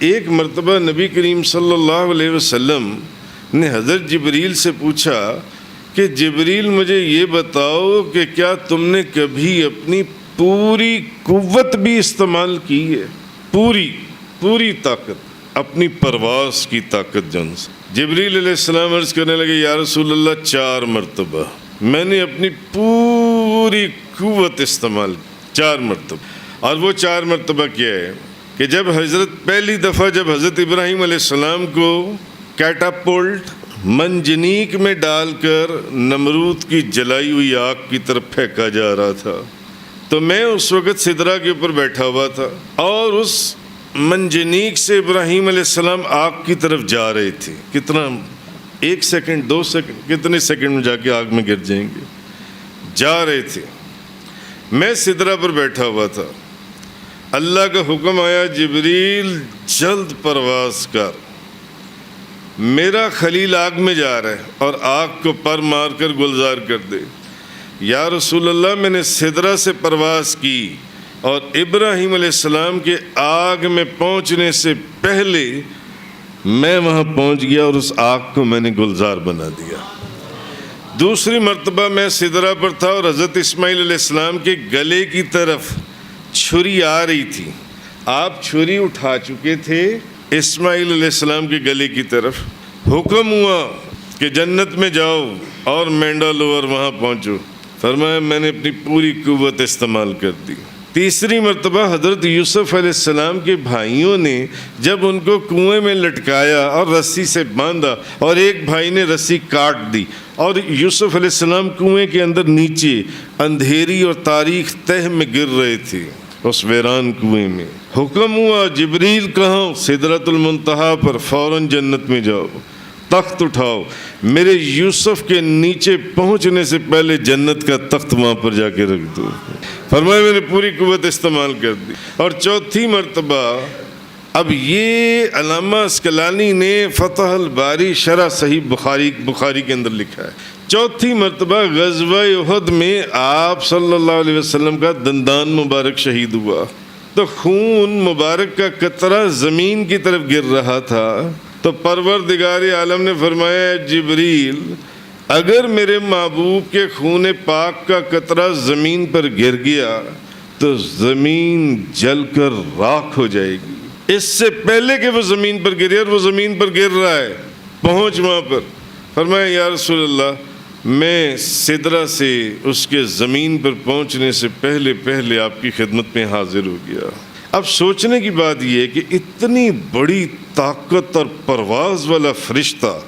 ایک مرتبہ نبی کریم صلی اللہ علیہ وسلم نے حضرت جبریل سے پوچھا کہ جبریل مجھے یہ بتاؤ کہ کیا تم نے کبھی اپنی پوری قوت بھی استعمال کی ہے؟ پوری طاقت، اپنی پرواز کی طاقت جن سے۔ جبریل علیہ السلام عرض کرنے لگے یا رسول اللہ 4 مرتبہ میں نے اپنی پوری قوت استعمال کی، 4 مرتبہ۔ اور وہ 4 مرتبہ کیا ہے کہ جب پہلی دفعہ جب حضرت ابراہیم علیہ السلام کو کیٹاپولٹ منجنیق میں ڈال کر نمرود کی جلائی ہوئی آگ کی طرف پھینکا جا رہا تھا تو میں اس وقت سدرہ کے اوپر بیٹھا ہوا تھا اور اس منجنیق سے ابراہیم علیہ السلام آگ کی طرف جا رہے تھے۔ کتنا 1 سیکنڈ 2 سیکنڈ کتنے سیکنڈ میں جا کے آگ میں گر جائیں گے، جا رہے تھے۔ میں سدرہ پر بیٹھا ہوا تھا، اللہ کا حکم آیا جبریل جلد پرواز کر، میرا خلیل آگ میں جا رہا ہے اور آگ کو پر مار کر گلزار کر دے۔ یا رسول اللہ میں نے سدرہ سے پرواز کی اور ابراہیم علیہ السلام کے آگ میں پہنچنے سے پہلے میں وہاں پہنچ گیا اور اس آگ کو میں نے گلزار بنا دیا۔ دوسری مرتبہ میں سدرہ پر تھا اور حضرت اسماعیل علیہ السلام کے گلے کی طرف چھری آ رہی تھی، آپ چھری اٹھا چکے تھے اسماعیل علیہ السلام کے گلے کی طرف۔ حکم ہوا کہ جنت میں جاؤ اور مینڈا لو اور وہاں پہنچو، فرمایا میں نے اپنی پوری قوت استعمال کر دی۔ تیسری مرتبہ حضرت یوسف علیہ السلام کے بھائیوں نے جب ان کو کنویں میں لٹکایا اور رسی سے باندھا اور ایک بھائی نے رسی کاٹ دی اور یوسف علیہ السلام کنویں کے اندر نیچے اندھیری اور تاریک تہ میں گر رہے تھے اس ویران کنویں میں، حکم ہوا جبریل کہاں؟ سدرۃ المنتہا پر، فوراً جنت میں جاؤ، تخت اٹھاؤ، میرے یوسف کے نیچے پہنچنے سے پہلے جنت کا تخت وہاں پر جا کے رکھ دو۔ فرمایا میں نے پوری قوت استعمال کر دی۔ اور چوتھی مرتبہ، اب یہ علامہ اسقلانی نے فتح الباری شرح صحیح بخاری کے اندر لکھا ہے، چوتھی مرتبہ غزوہ احد میں آپ صلی اللہ علیہ وسلم کا دندان مبارک شہید ہوا تو خون مبارک کا قطرہ زمین کی طرف گر رہا تھا تو پروردگار عالم نے فرمایا جبریل اگر میرے محبوب کے خون پاک کا قطرہ زمین پر گر گیا تو زمین جل کر راکھ ہو جائے گی، اس سے پہلے کہ وہ زمین پر گرے، اور وہ زمین پر گر رہا ہے، پہنچ وہاں پر۔ فرمایا یا رسول اللہ میں سدرہ سے اس کے زمین پر پہنچنے سے پہلے آپ کی خدمت میں حاضر ہو گیا۔ اب سوچنے کی بات یہ ہے کہ اتنی بڑی طاقت اور پرواز والا فرشتہ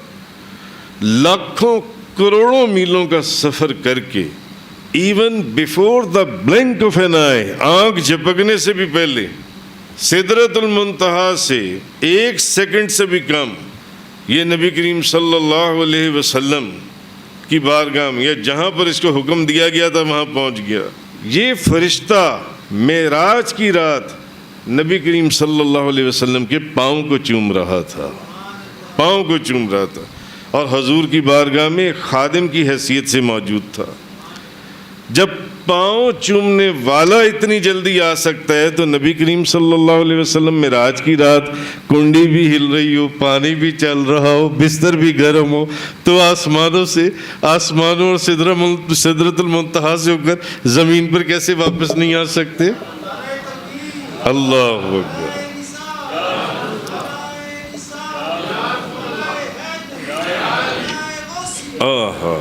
لاکھوں کروڑوں میلوں کا سفر کر کے even before the blink of an eye, آنکھ جھپکنے سے بھی پہلے، سدرۃ المنتہا سے 1 سیکنڈ سے بھی کم یہ نبی کریم صلی اللہ علیہ وسلم کی بارگاہ میں یا جہاں پر اس کو حکم دیا گیا تھا وہاں پہنچ گیا۔ یہ فرشتہ معراج کی رات نبی کریم صلی اللہ علیہ وسلم کے پاؤں کو چوم رہا تھا، اور حضور کی بارگاہ میں ایک خادم کی حیثیت سے موجود تھا۔ جب پاؤں چومنے والا اتنی جلدی آ سکتا ہے تو نبی کریم صلی اللہ علیہ وسلم معراج کی رات کنڈی بھی ہل رہی ہو، پانی بھی چل رہا ہو، بستر بھی گرم ہو تو آسمانوں اور سدرۃ المنتہا سے ہو کر زمین پر کیسے واپس نہیں آ سکتے؟ اللہ اکبر۔ آہا